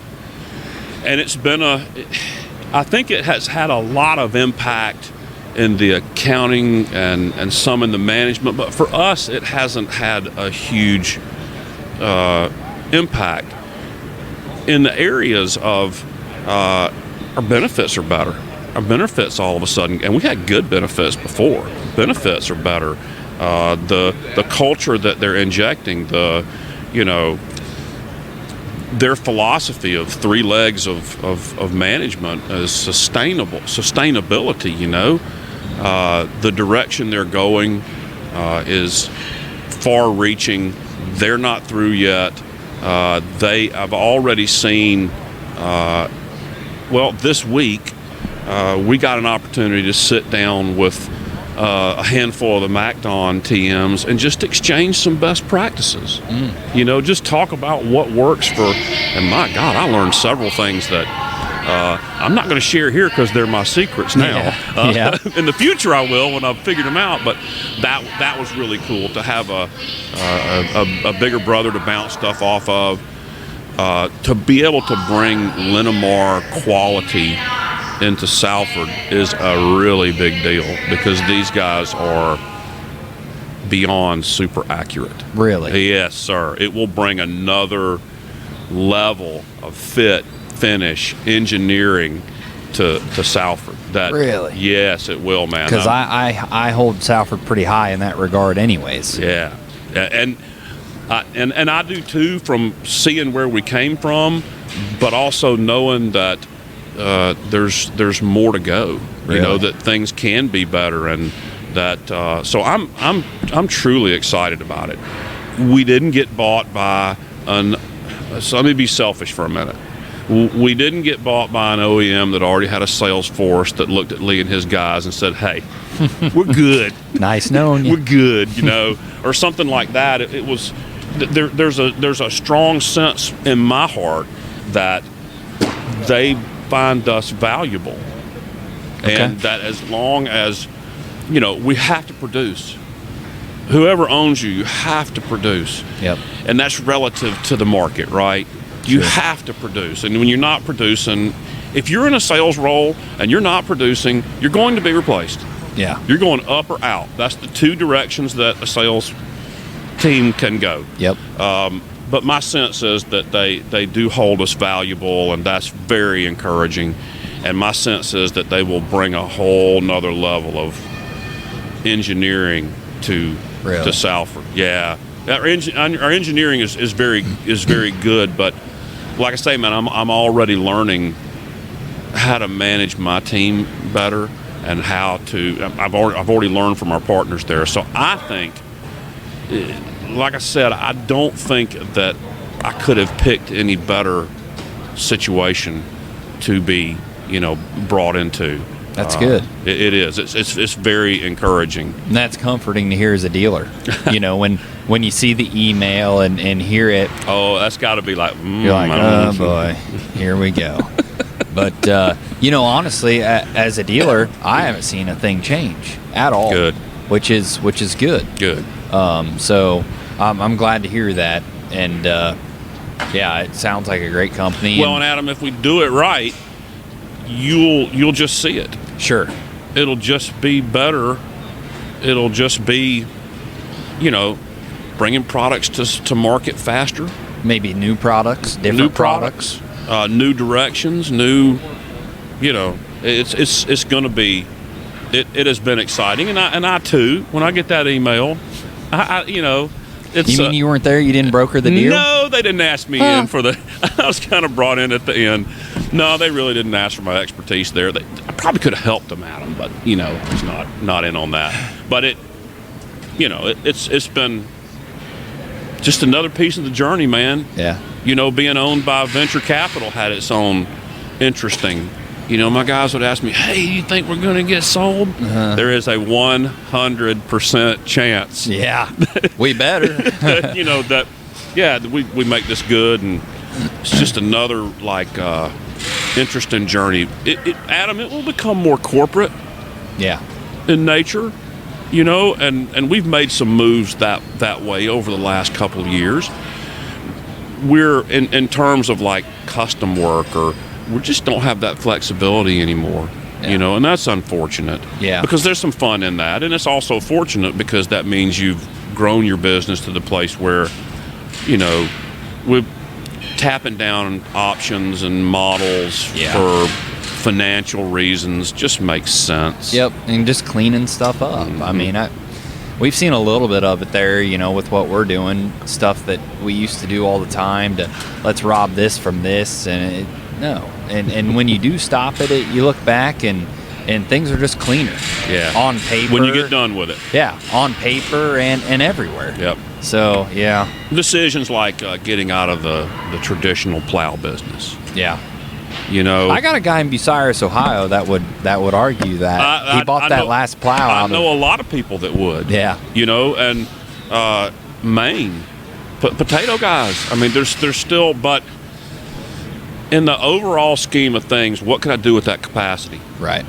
and it's been I think it has had a lot of impact in the accounting and some in the management, but for us it hasn't had a huge impact in the areas of our benefits are better. Our benefits all of a sudden, and we had good benefits before. Benefits are better. The culture that they're injecting, their philosophy of three legs of management is sustainability. The direction they're going is far-reaching. They're not through yet. I've already seen. This week we got an opportunity to sit down with a handful of the MacDon TMs and just exchange some best practices. Just talk about what works and my God, I learned several things that I'm not going to share here because they're my secrets now. In the future I will when I've figured them out, but that was really cool to have a bigger brother to bounce stuff off of, to be able to bring Linamar quality into Salford is a really big deal because these guys are beyond super accurate. Really? Yes, sir. It will bring another level of fit, finish, engineering to Salford. Really? Yes, it will, man. Because I hold Salford pretty high in that regard anyways. Yeah. And I do too, from seeing where we came from, but also knowing that there's more to go. Really? That things can be better, and that so I'm truly excited about it. We didn't get bought by so let me be selfish for a minute. We didn't get bought by an OEM that already had a sales force that looked at Lee and his guys and said, "Hey, we're good. Nice knowing you. We're good," or something like that. It was there's a strong sense in my heart that they find us valuable, and that as long as we have to produce. Whoever owns you have to produce. Yep. And that's relative to the market, right? You have to produce, and when you're not producing, if you're in a sales role and you're not producing, you're going to be replaced. Yeah. You're going up or out. That's the two directions that a sales team can go. Yep. But my sense is that they do hold us valuable, and that's very encouraging. And my sense is that they will bring a whole nother level of engineering to Salford. Yeah, our engineering is very good, but like I say, man, I'm already learning how to manage my team better and how to. I've already learned from our partners there, so I think. Like I said, I don't think that I could have picked any better situation to be, brought into. That's good. It is. It's very encouraging. And that's comforting to hear as a dealer. When you see the email and hear it. Oh, that's got to be like. You're like, oh boy, here we go. But honestly, as a dealer, I haven't seen a thing change at all. Good. Which is good. Good. So I'm glad to hear that, and it sounds like a great company. Well, and Adam, if we do it right, you'll just see it. Sure. It'll just be better. It'll just be, bringing products to market faster. Maybe new products, different products. New directions, new, it's going to be, it has been exciting. And I too, when I get that email, it's... You mean you weren't there? You didn't broker the deal? No, they didn't ask me in for the... I was kind of brought in at the end. No, they really didn't ask for my expertise there. I probably could have helped them, Adam, but, it's not in on that. But it's been just another piece of the journey, man. Yeah. Being owned by venture capital had its own interesting... my guys would ask me, hey, you think we're going to get sold? There is a 100% chance. Yeah, we better. We make this good, and it's just another, interesting journey. Adam, it will become more corporate in nature, and we've made some moves that way over the last couple of years. We're, in terms of, custom work or... we just don't have that flexibility anymore, and that's unfortunate. Yeah. Because there's some fun in that, and it's also fortunate because that means you've grown your business to the place where, we're tapping down options and models for financial reasons just makes sense. Yep, and just cleaning stuff up. I mean, we've seen a little bit of it there, with what we're doing, stuff that we used to do all the time to let's rob this from this, and no. And when you do stop at it, you look back and things are just cleaner. Yeah. On paper. When you get done with it. Yeah. On paper and everywhere. Yep. So, yeah. Decisions like getting out of the traditional plow business. Yeah. I got a guy in Bucyrus, Ohio that would argue that he bought that last plow out. I know a lot of people that would. Yeah. And Maine, potato guys. I mean, there's still, but in the overall scheme of things, what can I do with that capacity? Right.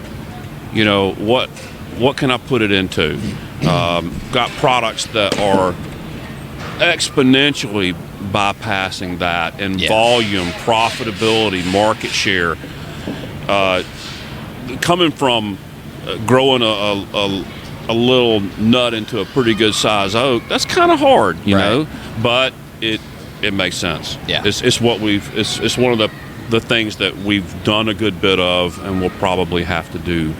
What can I put it into? Got products that are exponentially bypassing that in volume, profitability, market share. Coming from growing a little nut into a pretty good size oak, that's kind of hard, you know, but it makes sense. Yeah. It's what it's one of the things that we've done a good bit of and we'll probably have to do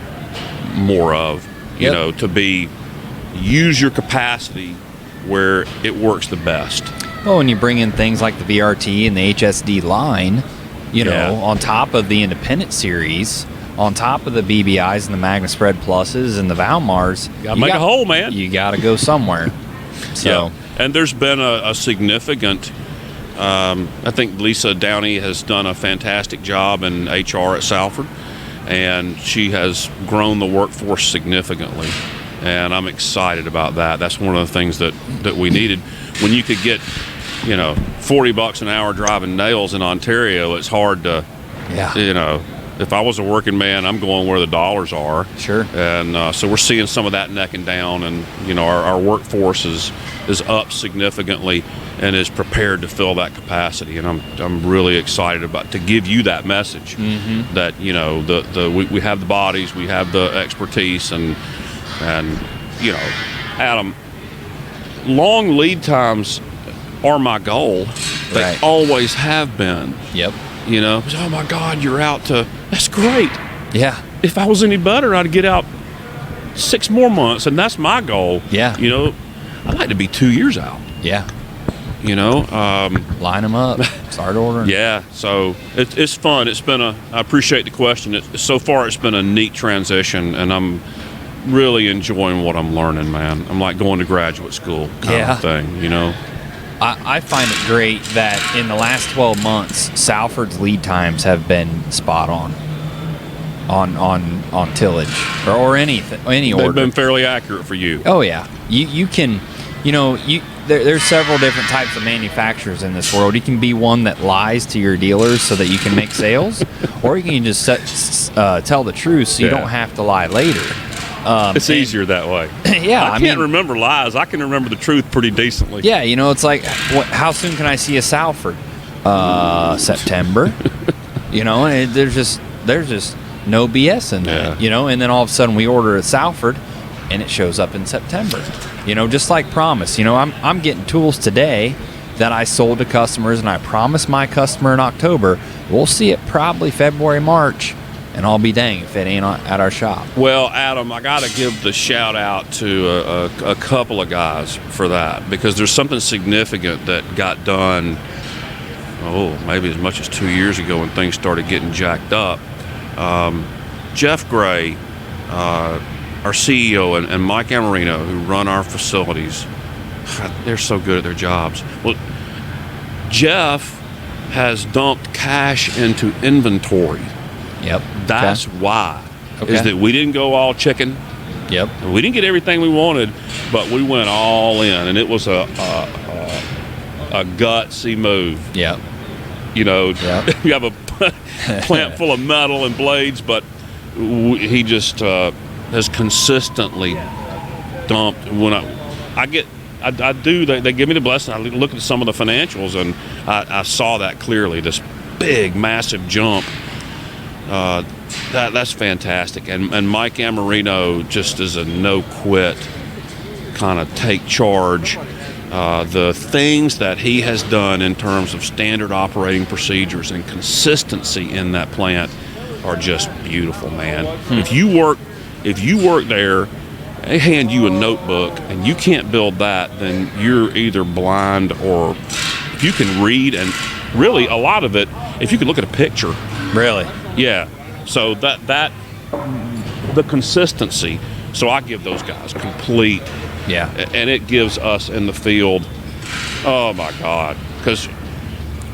more of, you know, to use your capacity where it works the best. Well, when you bring in things like the VRT and the HSD line, you know, on top of the independent series, on top of the BBIs and the Magna Spread Pluses and the Valmars, you gotta make a hole, man. You got to go somewhere. So, and there's been a significant. I think Lisa Downey has done a fantastic job in HR at Salford, and she has grown the workforce significantly. And I'm excited about that. That's one of the things that we needed. When you could get, $40 an hour driving nails in Ontario, it's hard to, if I was a working man, I'm going where the dollars are. Sure. And so we're seeing some of that necking down, and our workforce is up significantly and is prepared to fill that capacity. And I'm really excited to give you that message that we have the bodies, we have the expertise, and Adam, long lead times are my goal. They always have been. Yep. Oh my God, you're out that's great. Yeah. If I was any better, I'd get out 6 more months, and that's my goal. Yeah. I'd like to be 2 years out. Yeah. Line them up, start ordering. Yeah, so it's fun. I appreciate the question. So far, it's been a neat transition, and I'm really enjoying what I'm learning, man. I'm like going to graduate school kind of thing, I find it great that in the last 12 months, Salford's lead times have been spot on tillage or any order. They've been fairly accurate for you. Oh yeah, you can, there's several different types of manufacturers in this world. You can be one that lies to your dealers so that you can make sales, or you can just tell the truth so you don't have to lie later. It's easier that way. Yeah, I can't remember lies. I can remember the truth pretty decently. Yeah, it's like, how soon can I see a Salford? September. And there's just no BS in that, Yeah. and then all of a sudden we order at Salford and it shows up in September, just like promise. I'm getting tools today that I sold to customers, and I promised my customer in October, we'll see it probably February, March, and I'll be dang if it ain't at our shop. Well, Adam, I got to give the shout out to a couple of guys for that, because there's something significant that got done, maybe as much as 2 years ago when things started getting jacked up. Jeff Gray, our CEO, and Mike Amarino, who run our facilities, they're so good at their jobs. Well, Jeff has dumped cash into inventory. Yep. That's why. Okay. Is that we didn't go all chicken. Yep. We didn't get everything we wanted, but we went all in, and it was a gutsy move. Yep. Yep. You have a plant full of metal and blades, but he just has consistently dumped. When I do, they give me the blessing. I look at some of the financials, and I saw that clearly. This big, massive jump. That's fantastic. And Mike Amarino just is a no-quit kind of take charge. The things that he has done in terms of standard operating procedures and consistency in that plant are just beautiful, man. If you work there, they hand you a notebook and you can't build that, then you're either blind, or if you can read, and really a lot of it, if you can look at a picture. Really? Yeah. So that the consistency. So I give those guys complete. Yeah. And it gives us in the field, oh my God, because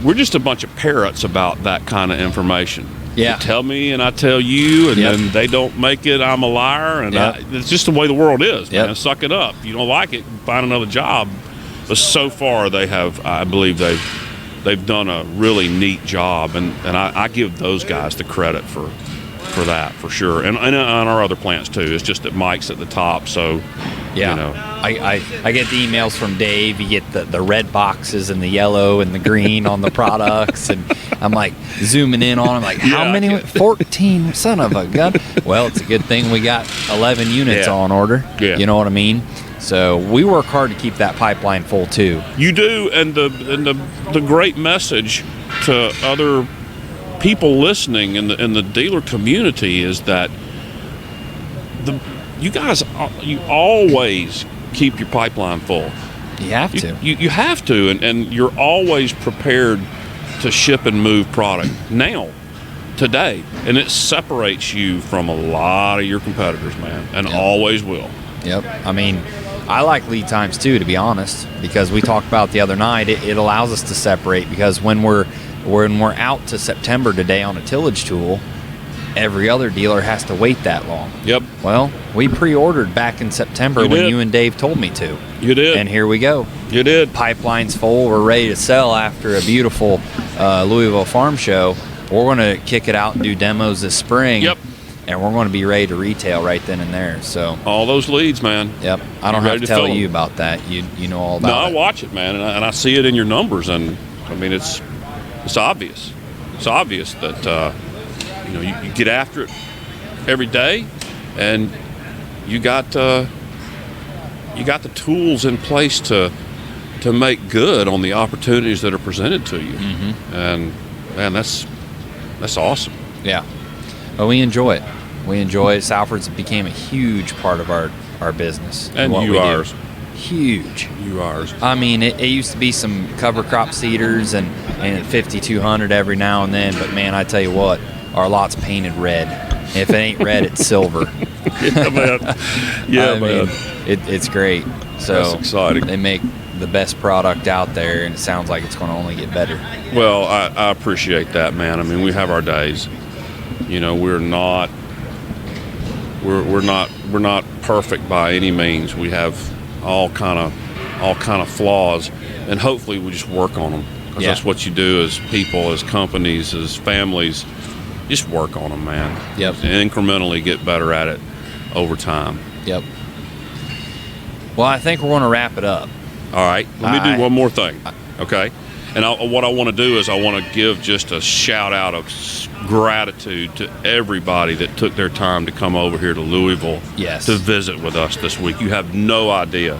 we're just a bunch of parrots about that kind of information. Yeah. You tell me and I tell you, and then they don't make it, I'm a liar, and it's just the way the world is, man. Suck it up. You don't like it, find another job. But so far I believe they've done a really neat job, and I give those guys the credit for that, for sure, and on our other plants too. It's just that Mike's at the top, so I get the emails from Dave. You get the red boxes and the yellow and the green on the products, and I'm like zooming in on them, like, how many? 14, son of a gun. Well, it's a good thing we got 11 units on order. You know what I mean? So we work hard to keep that pipeline full too. You do, and the great message to other people listening in the dealer community is that you guys, you always keep your pipeline full. You have to. You have to, and you're always prepared to ship and move product now, today, and it separates you from a lot of your competitors, man, and always will. Yep. I mean, I like lead times too, to be honest, because we talked about the other night. It allows us to separate, because when we're out to September today on a tillage tool, every other dealer has to wait that long. Yep. Well, we pre-ordered back in September when you and Dave told me to. You did. And here we go. You did. Pipeline's full. We're ready to sell after a beautiful Louisville Farm Show. We're going to kick it out and do demos this spring. Yep. And we're going to be ready to retail right then and there. So all those leads, man. Yep. I don't have to tell you about that. You know all about it. No, I watch it, man, and I see it in your numbers, and I mean it's obvious. It's obvious that you get after it every day, and you got the tools in place to make good on the opportunities that are presented to you. Mm-hmm. And man, that's awesome. Yeah. Well, we enjoy it. We enjoy it. Salford's became a huge part of our business. And you ours. Huge. You ours. I mean, it used to be some cover crop seeders and 5200 every now and then, but man, I tell you what, our lot's painted red. If it ain't red, it's silver. Yeah, man. Yeah, man. It's great. So that's exciting. They make the best product out there, and it sounds like it's going to only get better. Well, I appreciate that, man. I mean, we have our days. We're not perfect by any means. We have all kind of flaws, and hopefully we just work on them. Because that's what you do as people, as companies, as families. Just work on them, man. Yep. And incrementally get better at it over time. Yep. Well, I think we're going to wrap it up. All right. Let me do one more thing. Okay. And what I want to do is I want to give just a shout out of gratitude to everybody that took their time to come over here to Louisville to visit with us this week. You have no idea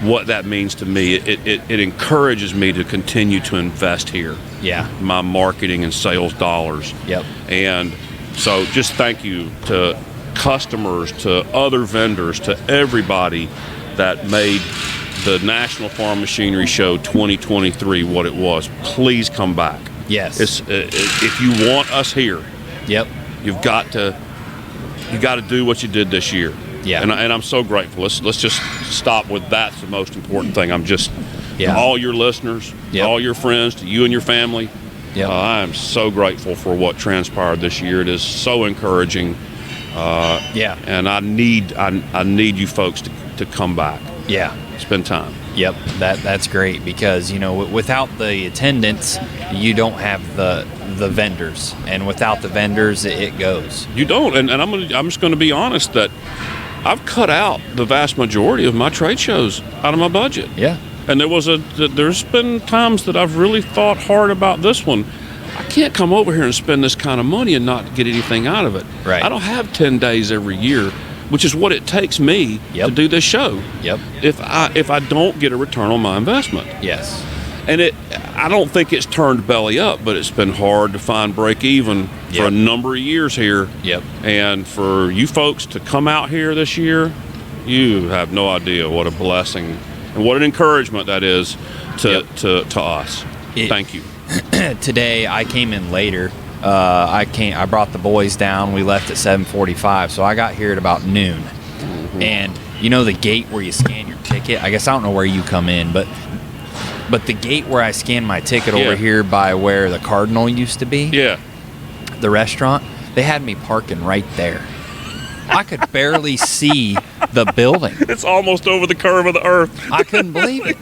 what that means to me. It encourages me to continue to invest here. Yeah. My marketing and sales dollars. Yep. And so just thank you to customers, to other vendors, to everybody that made the National Farm Machinery Show 2023 what it was. Please come back. Yes. If you want us here, yep, you got to do what you did this year. Yeah. And I'm so grateful. Let's just stop with that's the most important thing. I'm just to all your listeners, all your friends, to you and your family. Yeah. I am so grateful for what transpired this year. It is so encouraging. And I need you folks to come back. Yeah. Spend time. Yep, that's great because without the attendance, you don't have the vendors, and without the vendors, it goes. You don't, and I'm just going to be honest that I've cut out the vast majority of my trade shows out of my budget. Yeah, and there's been times that I've really thought hard about this one. I can't come over here and spend this kind of money and not get anything out of it. Right. I don't have 10 days every year, which is what it takes me to do this show. Yep. If I don't get a return on my investment. Yes. And I don't think it's turned belly up, but it's been hard to find break even for a number of years here. Yep. And for you folks to come out here this year, you have no idea what a blessing and what an encouragement that is to us. Thank you. Today I came in later. I brought the boys down. We left at 7:45, so I got here at about noon. Mm-hmm. And the gate where you scan your ticket. I guess I don't know where you come in, but the gate where I scan my ticket over here by where the Cardinal used to be. Yeah. The restaurant. They had me parking right there. I could barely see the building. It's almost over the curve of the earth. I couldn't believe it.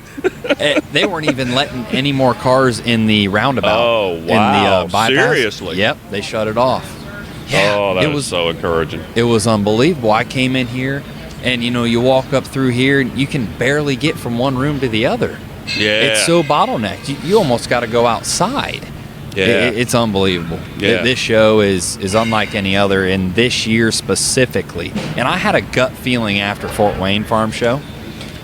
They weren't even letting any more cars in the roundabout. Oh, wow. In the bypass. Seriously? Yep, they shut it off. Yeah, oh, that was so encouraging. It was unbelievable. I came in here, and you walk up through here, and you can barely get from one room to the other. Yeah. It's so bottlenecked. You almost got to go outside. Yeah. It's unbelievable. Yeah. This show is unlike any other, and this year specifically. And I had a gut feeling after Fort Wayne Farm Show.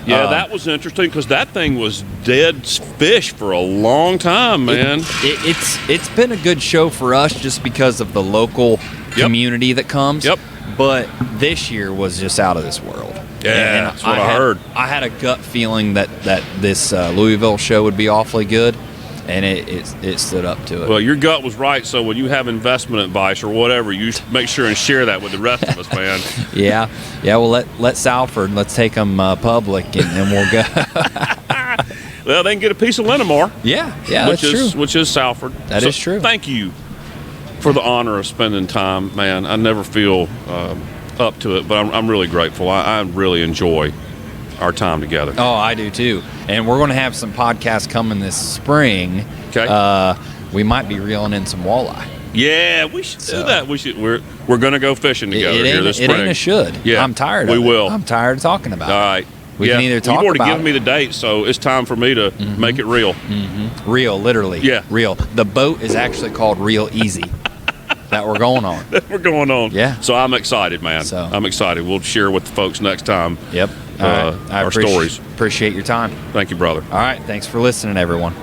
Yeah, that was interesting because that thing was dead fish for a long time, man. It's been a good show for us just because of the local community that comes. Yep. But this year was just out of this world. Yeah, and that's what I heard. I had a gut feeling that this Louisville show would be awfully good, and it stood up to it. Well, your gut was right, so when you have investment advice or whatever, you make sure and share that with the rest of us, man. Yeah, well, let Salford, let's take them public, and we'll go. Well, they can get a piece of Linamar. Yeah, that's true. Which is Salford. That is true. Thank you for the honor of spending time, man. I never feel up to it, but I'm really grateful. I really enjoy our time together. Oh, I do too. And we're going to have some podcasts coming this spring. Okay. We might be reeling in some walleye. Yeah, we should do that. We're going to go fishing together here this spring. It ain't a should. Yeah, I'm tired of it. We will. I'm tired of talking about it. All right. We can either talk about it. You've already given me the date, so it's time for me to make it real. Mm-hmm. Real, literally. Yeah. Real. The boat is actually called Real Easy that we're going on. We're going on. Yeah. So I'm excited, man. So I'm excited. We'll share with the folks next time. Yep. Our stories. Appreciate your time. Thank you, brother. All right. Thanks for listening, everyone.